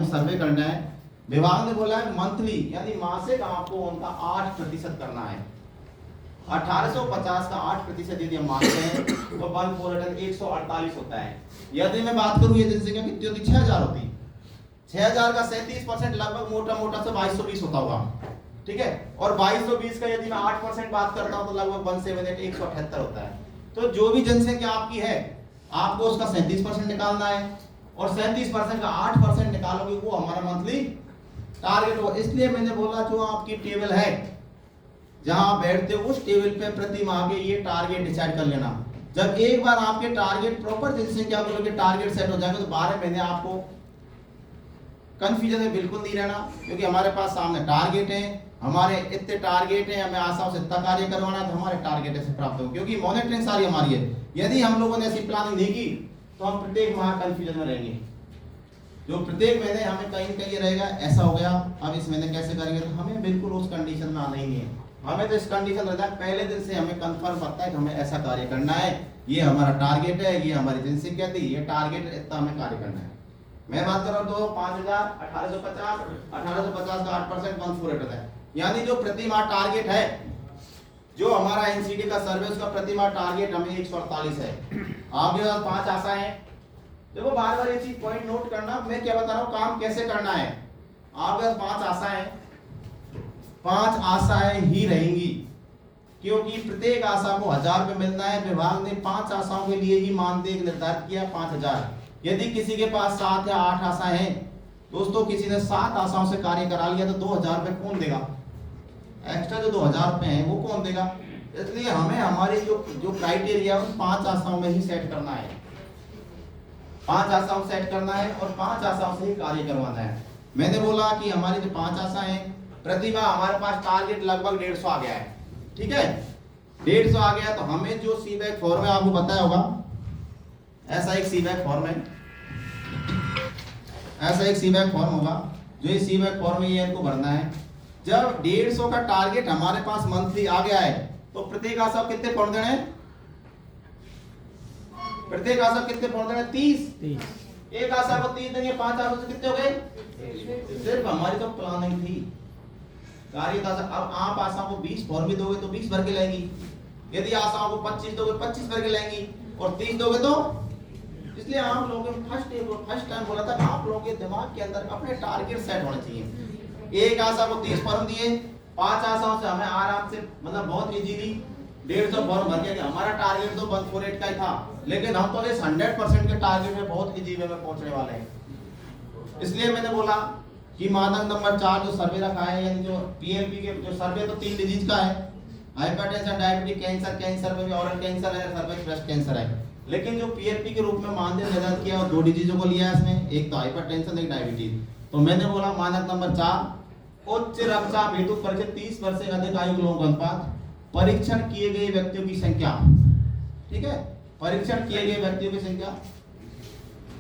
सर्वे करना है। विभाग ने बोला है मंथली यानी मासिक आपको उनका 8% करना है। 1850 का 8% यदि हम मानते हैं तो 148 होता है। यदि मैं बात करूं ये जनसंख्या कितनी होती, 6000 होती, 6000 का 37% लगभग मोटा मोटा से 2220 होता होगा, ठीक है। और 2220 का यदि मैं 8% बात करता हूं तो लगभग 178 होता है। तो जो भी जनसंख्या आपकी है आपको उसका 37% निकालना है और 37% का 8% निकालोगे वो हमारा मंथली टारगेट होगा। इसलिए मैंने बोला जो आपकी टेबल है जहां आप बैठते हो उस टेबल पे प्रति माह के ये टारगेट डिसाइड कर लेना। जब एक बार आपके टारगेट प्रॉपर जनसंख्या को लेकर टारगेट सेट हो जाएंगे तो 12 महीने आपको कंफ्यूजन में बिल्कुल नहीं रहना, क्योंकि हमारे पास सामने टारगेट है, हमारे इतने टारगेट है, हमें आसाओं से इतना कार्य करवाना है तो हमारे टारगेट ऐसे प्राप्त हो, क्योंकि मॉनिटरिंग सारी हमारी है। यदि हम लोगों ने ऐसी प्लानिंग नहीं की तो हम प्रत्येक माह कंफ्यूजन में रहेंगे। जो प्रत्येक महीने हमें कहीं न कहीं रहेगा ऐसा हो गया, अब इस महीने कैसे करेंगे, तो हमें बिल्कुल उस कंडीशन में आना ही नहीं है। हमें तो इस कंडीशन रहता है पहले दिन से हमें कंफर्म पता है कि हमें ऐसा कार्य करना है, ये हमारा टारगेट है, ये हमारी जनसंख्या थी, ये टारगेट इतना हमें कार्य करना है। मैं बात कर रहा हूँ तो 5000 1850 का 8% 148 होता है। यानी जो प्रति माह टारगेट है, जो हमारा एनसीडी का सर्वे उसका प्रति माह टारगेट हमें 148 है। आपके पास 5 आशाएं हैं। देखो बार बार ये चीज पॉइंट नोट करना, मैं क्या बता रहा हूँ काम कैसे करना है। आपके पास 5 आशाएं, 5 आशाएं ही रहेंगी, क्योंकि प्रत्येक आशा को 1000 रुपए मिलना है। विभाग ने 5 आशाओं के लिए ही मानदेय निर्धारित किया 5000। यदि किसी के पास 7 या 8 आशाएं हैं, दोस्तों किसी ने 7 आशाओं से कार्य करा लिया तो 2000 रुपए कौन देगा? एक्स्ट्रा जो 2000 रुपए हैं वो कौन देगा? इसलिए हमें हमारी जो क्राइटेरिया उन 5 आशाओं में ही सेट करना है, 5 आशाओं सेट करना है और 5 आशाओं से ही कार्य करवाना है। मैंने बोला कि हमारी जो 5 आशाएं हैं, प्रतिभा हमारे पास टारगेट लगभग 150 आ गया है, ठीक है। 150 आ गया तो हमें जो सीबैक फॉर्म है आपको पता होगा, ऐसा एक सीबैक फॉर्म है, ऐसा एक सीबैक फॉर्म होगा। जो ये सीबैक फॉर्म है ये इनको भरना है। जब 150 का टारगेट हमारे पास मंथली आ गया है तो प्रत्येक आशा को कितने पढ़ देने हैं? प्रत्येक आशा कितने पढ़ देने? 30। एक आशा को 30 देंगे, 5 आशा से कितने हो गए? सिर्फ हमारी तो प्लानिंग थी कार्य का। अब आप आशाओं को 20 फॉर्म भी दोगे तो 20 भर के लाएंगी, यदि आशाओं को 25 दोगे 25 भर के लाएंगी और 30 दोगे तो। इसलिए आप लोगों को फर्स्ट टाइम बोला था आप लोगों के दिमाग के अंदर अपने टारगेट सेट होने चाहिए। एक आशा को 30 फॉर्म दिए, 5 आशाओं से हमें आराम से मतलब बहुत इजीली 150 फॉर्म भर के हमारा टारगेट तो 148 का ही था, लेकिन हम तो इस 100% के टारगेट में बहुत इजी वे में पहुंचने वाले हैं। इसलिए मैंने बोला कि मानक नंबर 4 जो सर्वे रखा है, यानी जो पीएलपी के जो सर्वे तो 3 डिजीज का है, हाइपरटेंशन, डायबिटीज, कैंसर में भी ऑरल कैंसर है, सर्विक्स ब्रेस्ट कैंसर है। लेकिन जो पीएलपी के रूप में मानदेय निर्धारित किया और 2 डिजीजों को लिया है इसमें, एक तो हाइपरटेंशन, एक डायबिटीज। तो मैंने बोला मानक नंबर 4 उच्च रक्तचाप हेतु परिचित 30 वर्ष से अधिक आयु लोगों का अनुपात, परीक्षण किए गए व्यक्तियों की संख्या, ठीक है, परीक्षण किए गए व्यक्तियों की संख्या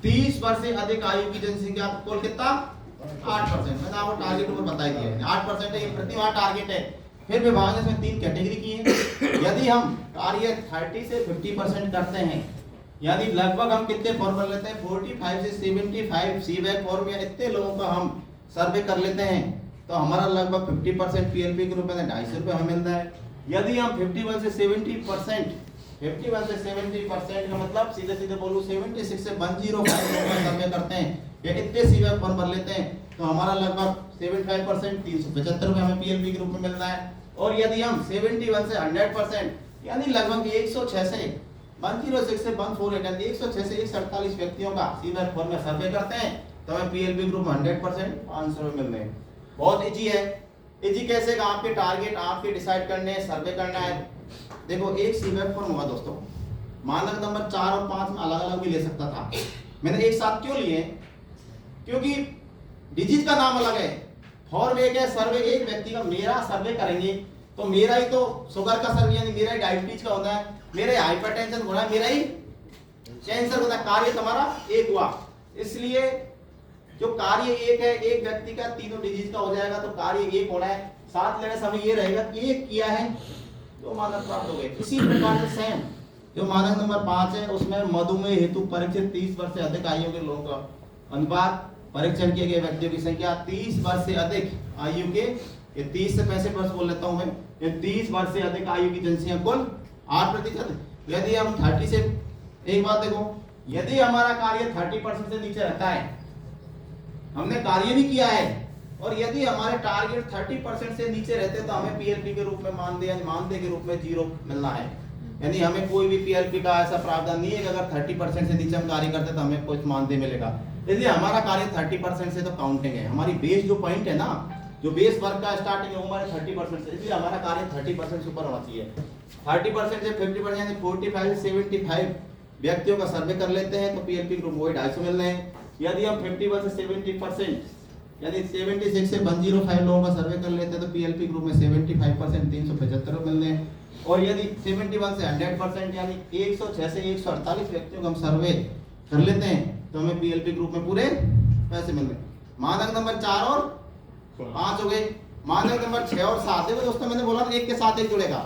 30 वर्ष से अधिक आयु की जनसंख्या कुल कितना? 8%। मैंने आपको टारगेट ऊपर बता दिया है 8% है, ये प्रति माह टारगेट है। फिर विभाग ने इसमें 3 कैटेगरी की है। यदि हम कार्य 30 से 50% करते हैं, यानी लगभग हम कितने फॉर्म कर लेते हैं, 45 से 75 सीबैक फॉर्म या इतने लोगों का हम सर्वे कर लेते हैं तो हमारा लगभग 50% पीएलपी के रूप में 250 रुपये हमें मिलता है। यदि हम 51 से 70% का मतलब सीधे सीधे बोलूं 76 से 105 का सर्वे करते हैं या इतने सीबैक फॉर्म भर लेते हैं तो हमारा लगभग 75% 375 रुपये हमें पीएलपी के रूप में मिलता है। और यदि हम 71 से 100% यानी लगभग 106 से 106 से 148 यानी 106 से 148 व्यक्तियों का सीबैक फॉर्म में सर्वे करते हैं तो हमें पीएलपी ग्रुप में 100% 500 रुपये मिल रहे हैं। बहुत इजी है। इजी कैसे का आपके टारगेट आपके डिसाइड करने हैं, सर्वे करना है। देखो एक सीबैक फॉर्म होगा दोस्तों, मानक नंबर 4 और 5 में अलग अलग भी ले सकता था, मैंने एक साथ क्यों लिए? क्योंकि डिजीज का नाम अलग है, फॉर्म एक है, सर्वे एक व्यक्ति का। मेरा सर्वे करेंगे तो मेरा ही तो शुगर का सर्वे यानी मेरा ही डायबिटीज का होता है, मेरा ही हाइपरटेंशन होना है, मेरा ही कैंसर होता है। कार्य तुम्हारा एक हुआ, इसलिए जो कार्य एक है एक व्यक्ति का तीनों डिजीज का हो जाएगा तो कार्य एक होना है। साथ लेने समय ये रहेगा कि एक किया है तो मानक प्राप्त हो गए। इसी प्रकार से सेम जो मानक नंबर 5 है उसमें मधुमेह हेतु परीक्षित 30 वर्ष से अधिक आयु के लोगों का अनुपात परीक्षण किए गए व्यक्तियों की संख्या 30 वर्ष से अधिक आयु के, ये 30 से 65 वर्ष बोल लेता हूं मैं, ये 30 वर्ष से अधिक आयु की जनसंख्या कुल 8%। यदि हम 30 से, एक बात देखो, यदि हमारा कार्य 30% से नीचे रहता है, हमने कार्य भी किया है, और यदि हमारे टारगेट 30% से नीचे रहते तो हमें पीएलपी के रूप में मानदेय के रूप में 0 मिलना है। यानी हमें कोई भी पीएलपी का ऐसा प्रावधान नहीं है कि अगर 30% से नीचे हम कार्य करते तो हमें कुछ मानदेय मिलेगा। इसलिए हमारा कार्य 30% से तो काउंटिंग है। हमारी बेस जो पॉइंट है ना, जो बेस वर्क का स्टार्टिंग है वो हमारे 30% से, इसलिए हमारा कार्य 30% से ऊपर होना चाहिए। 30% से 50% यानी 45 से 75 व्यक्तियों का सर्वे कर लेते हैं तो पीएलपी ग्रुप वही 250 मिल रहे हैं। यदि हम 51 से 70% यानी 76 से 105 लोगों का सर्वे कर लेते हैं तो पीएलपी ग्रुप में 75% 375 मिल रहे हैं। और यदि 71 से 100% यानी 106 से 148 व्यक्तियों का हम सर्वे कर लेते हैं तो हमें पीएलपी ग्रुप में पूरे पैसे मिल रहे हैं। मानक नंबर 4 और 5 हो गए। मानक नंबर 6 और 7 देखो दोस्तों, मैंने बोला एक के साथ एक जुड़ेगा।